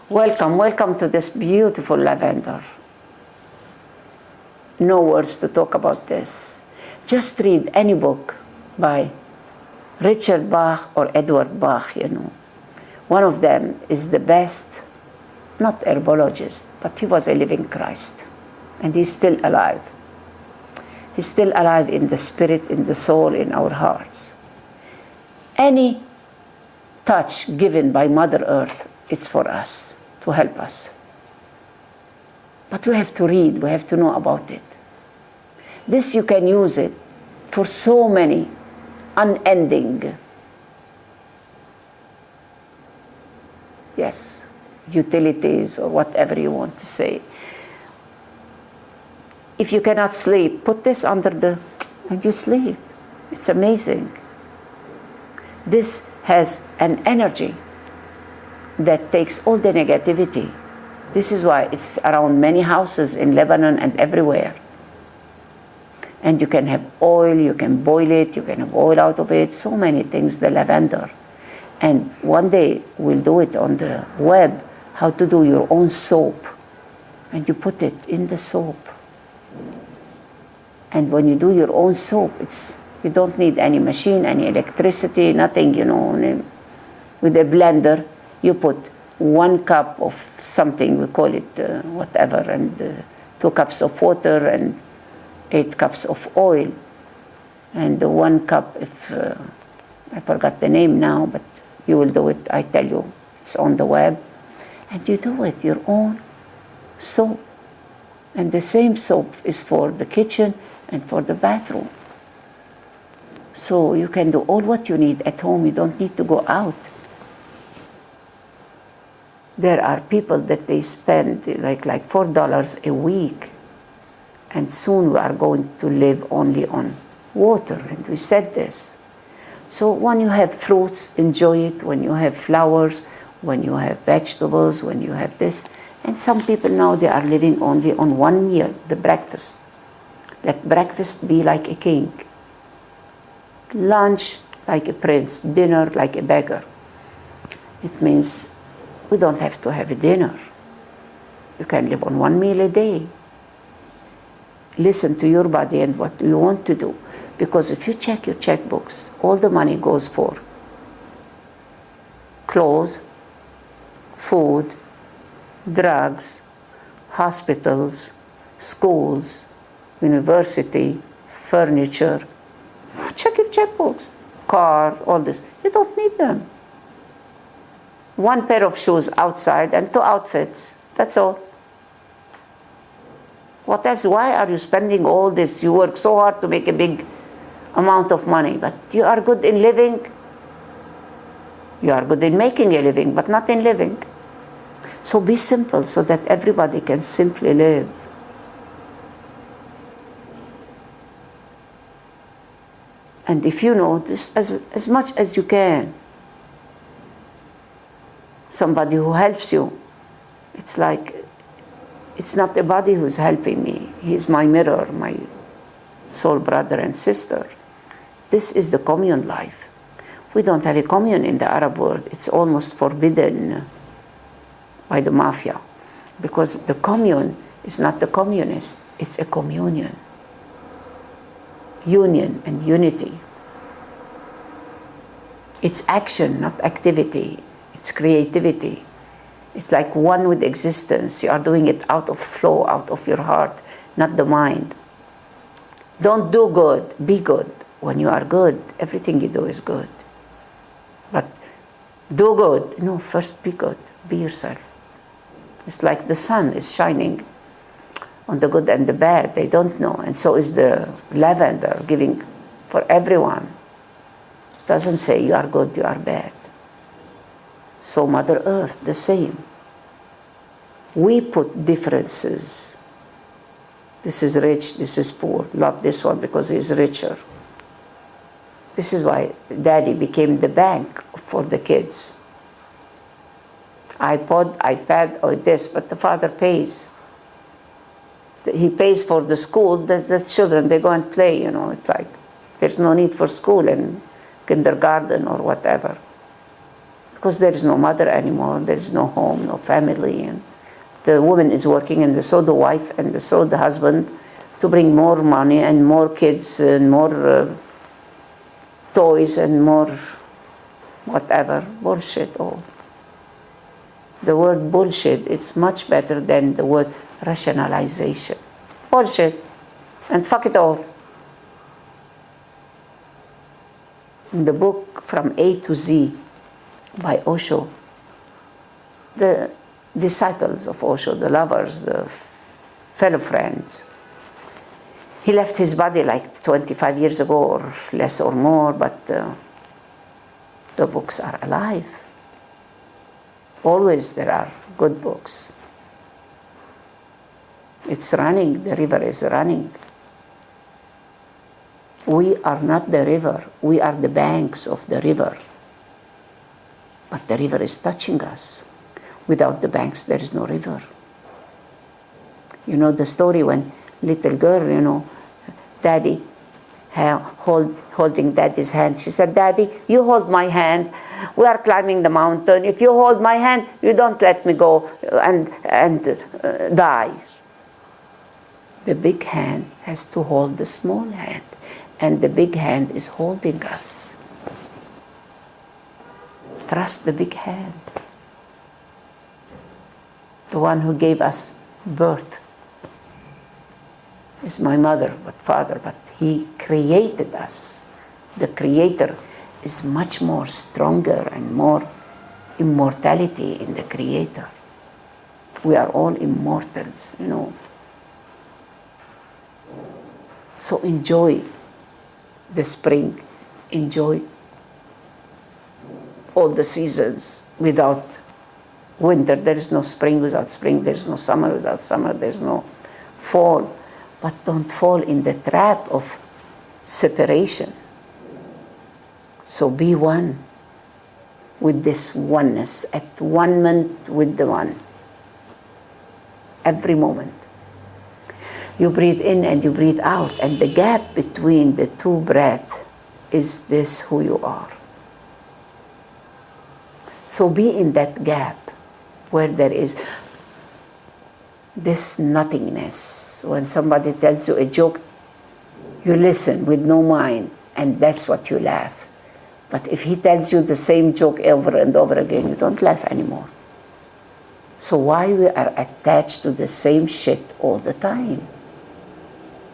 Welcome, welcome to this beautiful lavender. No words to talk about this. Just read any book by Richard Bach or Edward Bach, One of them is the best, not herbologist, but he was a living Christ. And he's still alive. He's still alive in the spirit, in the soul, in our hearts. Any touch given by Mother Earth, it's for us, to help us. But we have to read, we have to know about it. This you can use it for so many unending, utilities or whatever you want to say. If you cannot sleep, put this under and you sleep. It's amazing. This has an energy that takes all the negativity. This is why it's around many houses in Lebanon and everywhere. And you can have oil, you can boil it, you can have oil out of it, so many things, the lavender. And one day we'll do it on the web, how to do your own soap. And you put it in the soap. And when you do your own soap, you don't need any machine, any electricity, nothing, With a blender, you put 1 cup of something, we call it whatever, and 2 cups of water and 8 cups of oil. And 1 cup, I forgot the name now, but you will do it, I tell you, it's on the web. And you do it, your own soap. And the same soap is for the kitchen and for the bathroom. So you can do all what you need at home. You don't need to go out. There are people that they spend like $4 a week. And soon we are going to live only on water. And we said this. So when you have fruits, enjoy it. When you have flowers, when you have vegetables, when you have this. And some people now, they are living only on 1 meal, the breakfast. Let breakfast be like a king. Lunch like a prince, dinner like a beggar. It means we don't have to have a dinner. You can live on 1 meal a day. Listen to your body and what you want to do. Because if you check your checkbooks, all the money goes for clothes, food, drugs, hospitals, schools, university, furniture. Check your checkbooks, car, all this. You don't need them. 1 pair of shoes outside and 2 outfits. That's all. What else? Why are you spending all this? You work so hard to make a big amount of money, but you are good in living. You are good in making a living, but not in living. So be simple so that everybody can simply live. And if you know, just as much as you can, somebody who helps you, it's like, it's not a body who's helping me. He's my mirror, my soul brother and sister. This is the commune life. We don't have a commune in the Arab world. It's almost forbidden by the mafia, because the commune is not the communist, it's a communion. Union and unity. It's action, not activity. It's creativity. It's like one with existence. You are doing it out of flow, out of your heart, not the mind. Don't do good, be good. When you are good, everything you do is good. But do good. No, first be good. Be yourself. It's like the sun is shining on the good and the bad. They don't know. And so is the lavender, giving for everyone. Doesn't say you are good, you are bad. So Mother Earth, the same. We put differences. This is rich, this is poor. Love this one because he is richer. This is why Daddy became the bank for the kids. iPod, iPad, or this, but the father pays. He pays for the school, the children, they go and play, It's like there's no need for school and kindergarten or whatever. because there is no mother anymore, there is no home, no family, and the woman is working, and so the wife, and so the husband, to bring more money and more kids and more toys and more whatever, bullshit all. The word bullshit, it's much better than the word rationalization. Bullshit, and fuck it all. In the book From A to Z by Osho, the disciples of Osho, the lovers, the fellow friends, he left his body like 25 years ago or less or more, but the books are alive. Always there are good books. It's running, the river is running. We are not the river, we are the banks of the river. But the river is touching us. Without the banks, there is no river. You know the story when little girl, Daddy, holding Daddy's hand. She said, Daddy, you hold my hand. We are climbing the mountain. If you hold my hand, you don't let me go and die. The big hand has to hold the small hand, and the big hand is holding us. Trust the big hand. The one who gave us birth is my mother, but father, but he created us. The creator is much more stronger and more immortality in the creator. We are all immortals, So enjoy the spring, enjoy all the seasons. Without winter, there is no spring without spring, there is no summer without summer, there is no fall. But don't fall in the trap of separation. So be one with this oneness, at one moment with the one. Every moment. You breathe in and you breathe out, and the gap between the two breaths is this who you are. So be in that gap where there is this nothingness. When somebody tells you a joke, you listen with no mind, and that's what you laugh. But if he tells you the same joke over and over again, you don't laugh anymore. So why we are attached to the same shit all the time?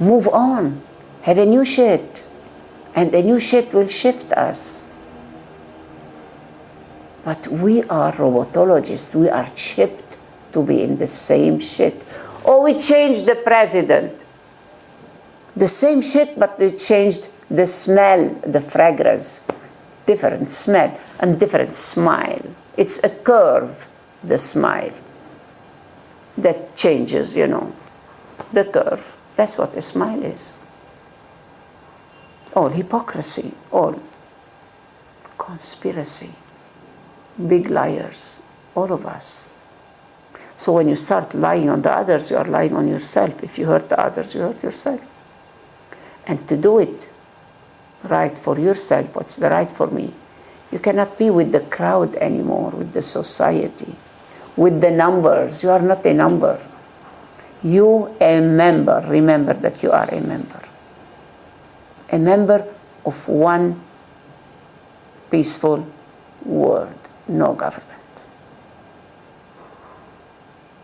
Move on. Have a new shit. And a new shit will shift us. But we are robotologists. We are chipped to be in the same shit. Oh, we changed the president. The same shit, but we changed the smell, the fragrance. Different smell and different smile. It's a curve, the smile, that changes, the curve. That's what a smile is. All hypocrisy, all conspiracy, big liars, all of us. So when you start lying on the others, you are lying on yourself. If you hurt the others, you hurt yourself. And to do it right for yourself, what's the right for me? You cannot be with the crowd anymore, with the society, with the numbers. You are not a number. You a member. Remember that you are a member. A member of one peaceful world. No government.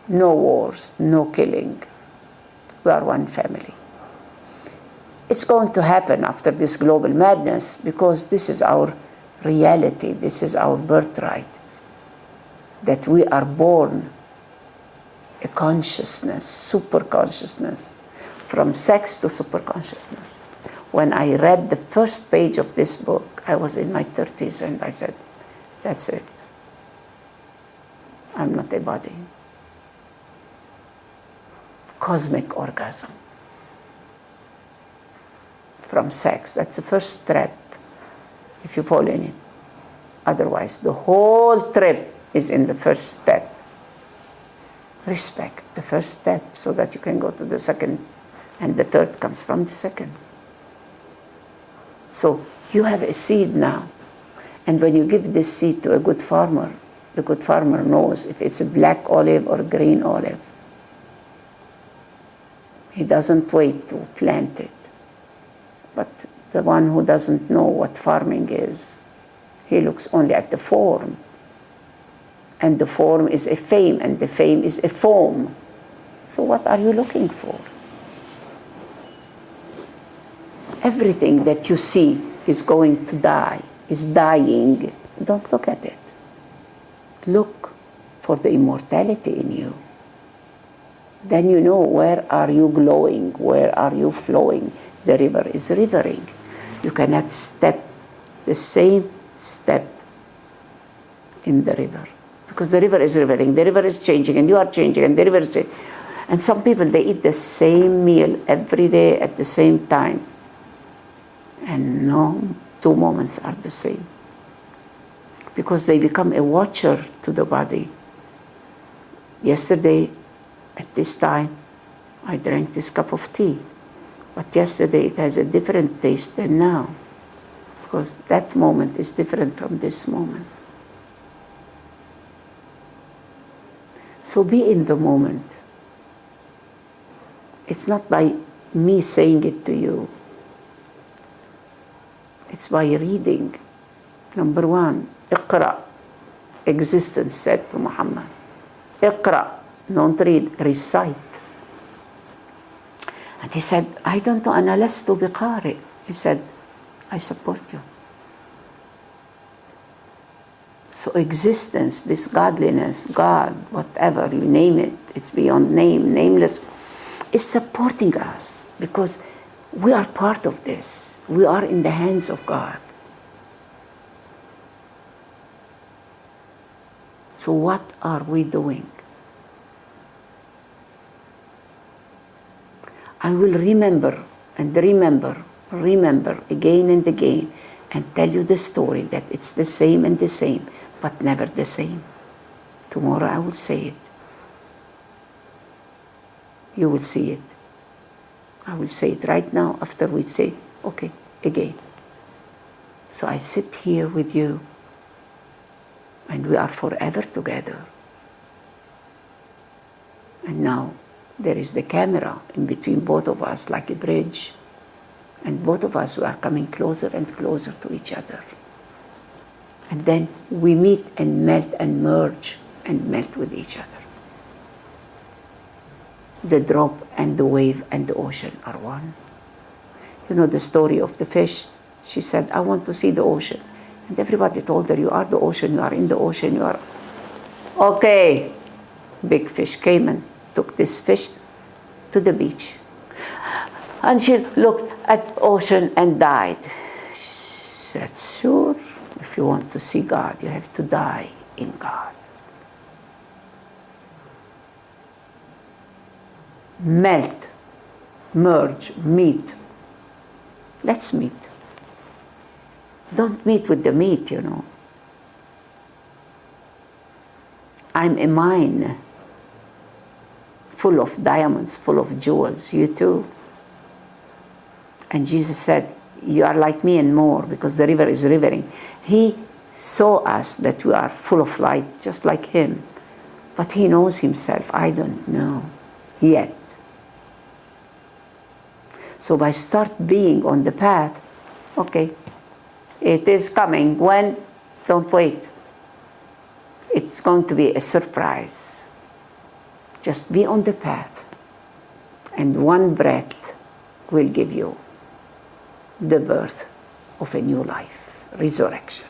No wars, no killing. We are one family. It's going to happen after this global madness because this is our reality, this is our birthright. That we are born a consciousness, super consciousness, from sex to super consciousness. When I read the first page of this book, I was in my 30s and I said, that's it. I'm not a body. Cosmic orgasm. From sex. That's the first step, if you fall in it. Otherwise, the whole trip is in the first step. Respect the first step so that you can go to the second, and the third comes from the second. So you have a seed now, And when you give this seed to a good farmer, the good farmer knows if it's a black olive or green olive. He doesn't wait to plant it. But the one who doesn't know what farming is, he looks only at the form. And the form is a fame, and the fame is a foam. So what are you looking for? Everything that you see is going to die, is dying. Don't look at it. Look for the immortality in you. Then you know where are you glowing, where are you flowing. The river is rivering. You cannot step the same step in the river. Because the river is rivering, the river is changing, and you are changing, and the river is changing. And some people, they eat the same meal every day at the same time. And no two moments are the same. Because they become a watcher to the body. Yesterday, at this time, I drank this cup of tea. But yesterday it has a different taste than now. Because that moment is different from this moment. So be in the moment. It's not by me saying it to you. It's by reading. Number one, Iqra. Existence said to Muhammad. Iqra. Don't read, recite. And he said, I don't know, أنا لست بقارئ. He said, I support you. So existence, this godliness, God, whatever you name it, it's beyond name, nameless, is supporting us because we are part of this. We are in the hands of God. So what are we doing? I will remember and remember again and again and tell you the story that it's the same and the same, but never the same. Tomorrow I will say it. You will see it. I will say it right now after we say, okay, again. So I sit here with you and we are forever together. And now there is the camera in between both of us like a bridge. And both of us, we are coming closer and closer to each other. And then we meet and melt and merge and melt with each other. The drop and the wave and the ocean are one. You know the story of the fish? She said, I want to see the ocean. And everybody told her, you are the ocean, you are in the ocean, you are... Okay. Big fish came and took this fish to the beach. And she looked at the ocean and died. She said, sure, if you want to see God, you have to die in God. Melt, merge, meet. Let's meet. Don't meet with the meat, you know. I'm a mine full of diamonds, full of jewels. You too. And Jesus said, you are like me and more, because the river is rivering. He saw us that we are full of light, just like him. But he knows himself. I don't know yet. So by start being on the path, okay, it is coming. When? Don't wait. It's going to be a surprise. Just be on the path. And one breath will give you the birth of a new life, resurrection.